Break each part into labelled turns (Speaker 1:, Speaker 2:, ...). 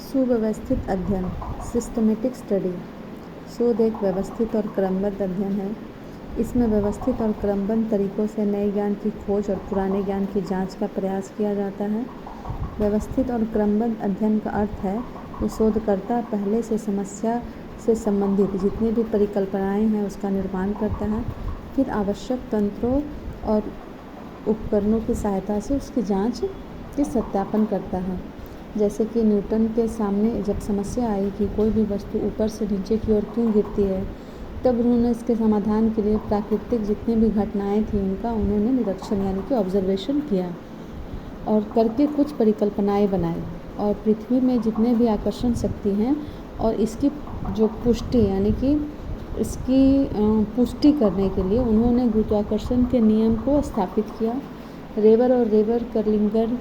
Speaker 1: सुव्यवस्थित अध्ययन systematic study. शोध एक व्यवस्थित और क्रमबद्ध अध्ययन है। इसमें व्यवस्थित और क्रमबद्ध तरीकों से नए ज्ञान की खोज और पुराने ज्ञान की जांच का प्रयास किया जाता है। व्यवस्थित और क्रमबद्ध अध्ययन का अर्थ है कि शोधकर्ता पहले से समस्या से संबंधित जितनी भी परिकल्पनाएं हैं उसका निर्माण करता है, फिर आवश्यक तंत्रों और उपकरणों की सहायता से उसकी जांच के सत्यापन करता है। जैसे कि न्यूटन के सामने जब समस्या आई कि कोई भी वस्तु ऊपर से नीचे की ओर क्यों गिरती है, तब उन्होंने इसके समाधान के लिए प्राकृतिक जितनी भी घटनाएं थी उन्होंने निरीक्षण यानी कि ऑब्जर्वेशन किया और करके कुछ परिकल्पनाएं बनाई और पृथ्वी में जितने भी आकर्षण शक्ति हैं और इसकी जो पुष्टि यानी कि इसकी पुष्टि करने के लिए उन्होंने गुरुत्वाकर्षण के नियम को स्थापित किया। रेबर कर्लिंगर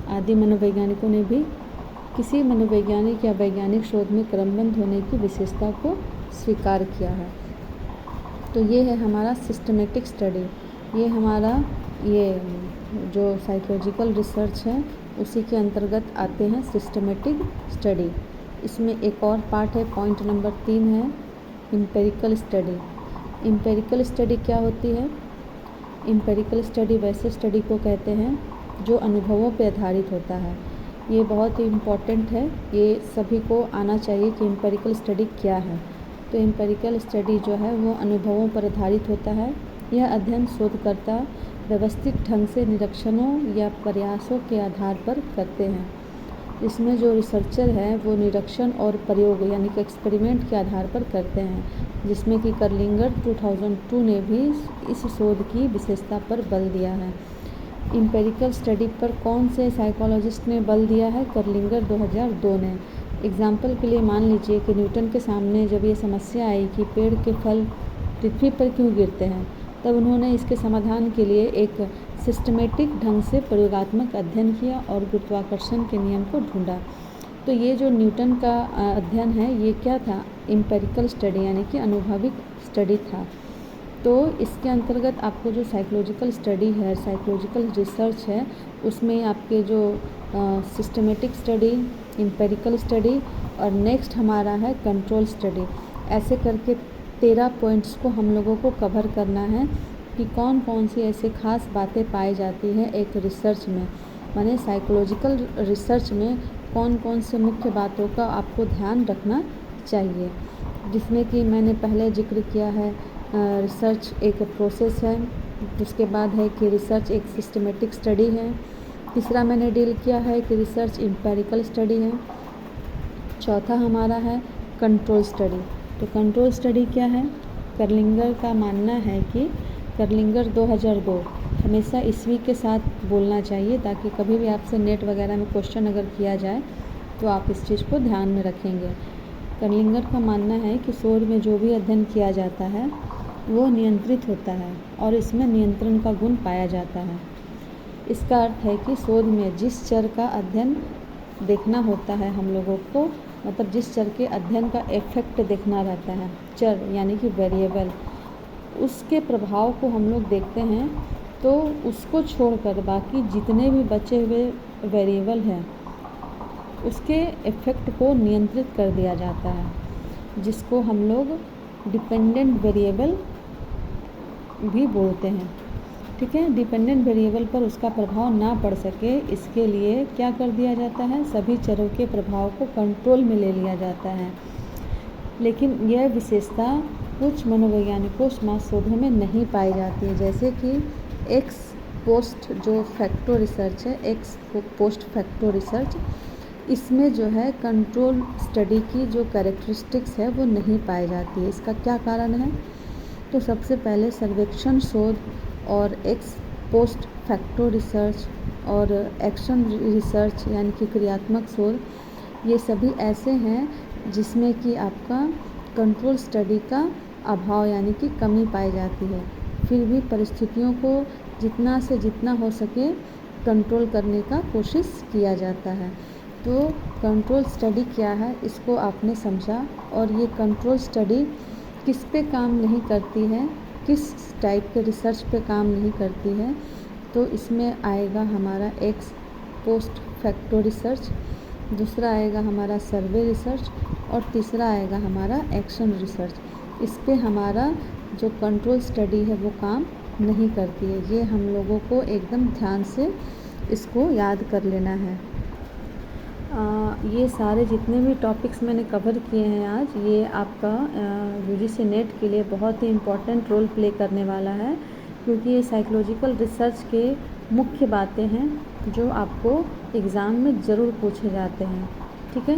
Speaker 1: आदि मनोवैज्ञानिकों ने भी किसी मनोवैज्ञानिक या वैज्ञानिक शोध में क्रमबद्ध होने की विशेषता को स्वीकार किया है। तो ये है हमारा सिस्टमेटिक स्टडी। ये हमारा जो साइकोलॉजिकल रिसर्च है उसी के अंतर्गत आते हैं सिस्टमेटिक स्टडी। इसमें एक और पार्ट है, पॉइंट नंबर 3 है एम्पिरिकल स्टडी। एम्पिरिकल स्टडी क्या होती है? एम्पिरिकल स्टडी वैसे स्टडी को कहते हैं जो अनुभवों पर आधारित होता है। ये बहुत ही इम्पॉर्टेंट है, ये सभी को आना चाहिए कि एम्पिरिकल स्टडी क्या है। तो एम्पिरिकल स्टडी जो है वो अनुभवों पर आधारित होता है। यह अध्ययन शोधकर्ता व्यवस्थित ढंग से निरीक्षणों या प्रयासों के आधार पर करते हैं। इसमें जो रिसर्चर है वो निरीक्षण और प्रयोग यानी कि एक्सपेरिमेंट के आधार पर करते हैं, जिसमें कि कर्लिंगर 2002 ने भी इस शोध की विशेषता पर बल दिया है। एम्पिरिकल स्टडी पर कौन से साइकोलॉजिस्ट ने बल दिया है? कर्लिंगर 2002 ने। एग्जाम्पल के लिए मान लीजिए कि न्यूटन के सामने जब ये समस्या आई कि पेड़ के फल पृथ्वी पर क्यों गिरते हैं, तब उन्होंने इसके समाधान के लिए एक सिस्टमेटिक ढंग से प्रयोगात्मक अध्ययन किया और गुरुत्वाकर्षण के नियम को ढूंढा। तो ये जो न्यूटन का अध्ययन है ये क्या था? एम्पिरिकल स्टडी यानी कि अनुभविक स्टडी था। तो इसके अंतर्गत आपको जो साइकोलॉजिकल स्टडी है, साइकोलॉजिकल रिसर्च है, उसमें आपके जो सिस्टमेटिक स्टडी, एम्पिरिकल स्टडी और नेक्स्ट हमारा है कंट्रोल स्टडी। ऐसे करके 13 पॉइंट्स को हम लोगों को कवर करना है कि कौन कौन सी ऐसे खास बातें पाई जाती हैं एक रिसर्च में, माने साइकोलॉजिकल रिसर्च में कौन कौन से मुख्य बातों का आपको ध्यान रखना चाहिए। जिसमें कि मैंने पहले जिक्र किया है, रिसर्च एक प्रोसेस है, उसके बाद है कि रिसर्च एक सिस्टमेटिक स्टडी है, तीसरा मैंने डील किया है कि रिसर्च एम्पिरिकल स्टडी है, चौथा हमारा है कंट्रोल स्टडी। तो कंट्रोल स्टडी क्या है? कर्लिंगर का मानना है कि कर्लिंगर 2002 हमेशा ईस्वी के साथ बोलना चाहिए ताकि कभी भी आपसे नेट वगैरह में क्वेश्चन अगर किया जाए तो आप इस चीज़ को ध्यान में रखेंगे। कर्लिंगर का मानना है कि शोध में जो भी अध्ययन किया जाता है वो नियंत्रित होता है और इसमें नियंत्रण का गुण पाया जाता है। इसका अर्थ है कि शोध में जिस चर का अध्ययन देखना होता है हम लोगों को, मतलब जिस चर के अध्ययन का इफेक्ट देखना रहता है, चर यानी कि वेरिएबल, उसके प्रभाव को हम लोग देखते हैं, तो उसको छोड़कर बाकी जितने भी बचे हुए वेरिएबल हैं उसके इफेक्ट को नियंत्रित कर दिया जाता है, जिसको हम लोग डिपेंडेंट वेरिएबल भी बोलते हैं। ठीक है, डिपेंडेंट वेरिएबल पर उसका प्रभाव ना पड़ सके इसके लिए क्या कर दिया जाता है? सभी चरों के प्रभाव को कंट्रोल में ले लिया जाता है। लेकिन यह विशेषता कुछ मनोवैज्ञानिकों शोधों में नहीं पाई जाती है, जैसे कि एक्स पोस्ट जो फैक्टो रिसर्च है, एक्स पोस्ट फैक्टो रिसर्च, इसमें जो है कंट्रोल स्टडी की जो कैरेक्टरिस्टिक्स है वो नहीं पाई जाती है। इसका क्या कारण है? तो सबसे पहले सर्वेक्षण शोध और एक्स पोस्ट फैक्टो रिसर्च और एक्शन रिसर्च यानी कि क्रियात्मक शोध, ये सभी ऐसे हैं जिसमें कि आपका कंट्रोल स्टडी का अभाव यानी कि कमी पाई जाती है। फिर भी परिस्थितियों को जितना से जितना हो सके कंट्रोल करने का कोशिश किया जाता है। तो कंट्रोल स्टडी क्या है इसको आपने समझा, और ये कंट्रोल स्टडी किस पे काम नहीं करती है, किस टाइप के रिसर्च पे काम नहीं करती है, तो इसमें आएगा हमारा एक्स पोस्ट फैक्टो रिसर्च, दूसरा आएगा हमारा सर्वे रिसर्च और तीसरा आएगा हमारा एक्शन रिसर्च। इस पे हमारा जो कंट्रोल स्टडी है वो काम नहीं करती है। ये हम लोगों को एकदम ध्यान से इसको याद कर लेना है। ये सारे जितने भी टॉपिक्स मैंने कवर किए हैं आज, ये आपका यूजीसी नेट के लिए बहुत ही इम्पोर्टेंट रोल प्ले करने वाला है, क्योंकि ये साइकोलॉजिकल रिसर्च के मुख्य बातें हैं जो आपको एग्ज़ाम में ज़रूर पूछे जाते हैं। ठीक है।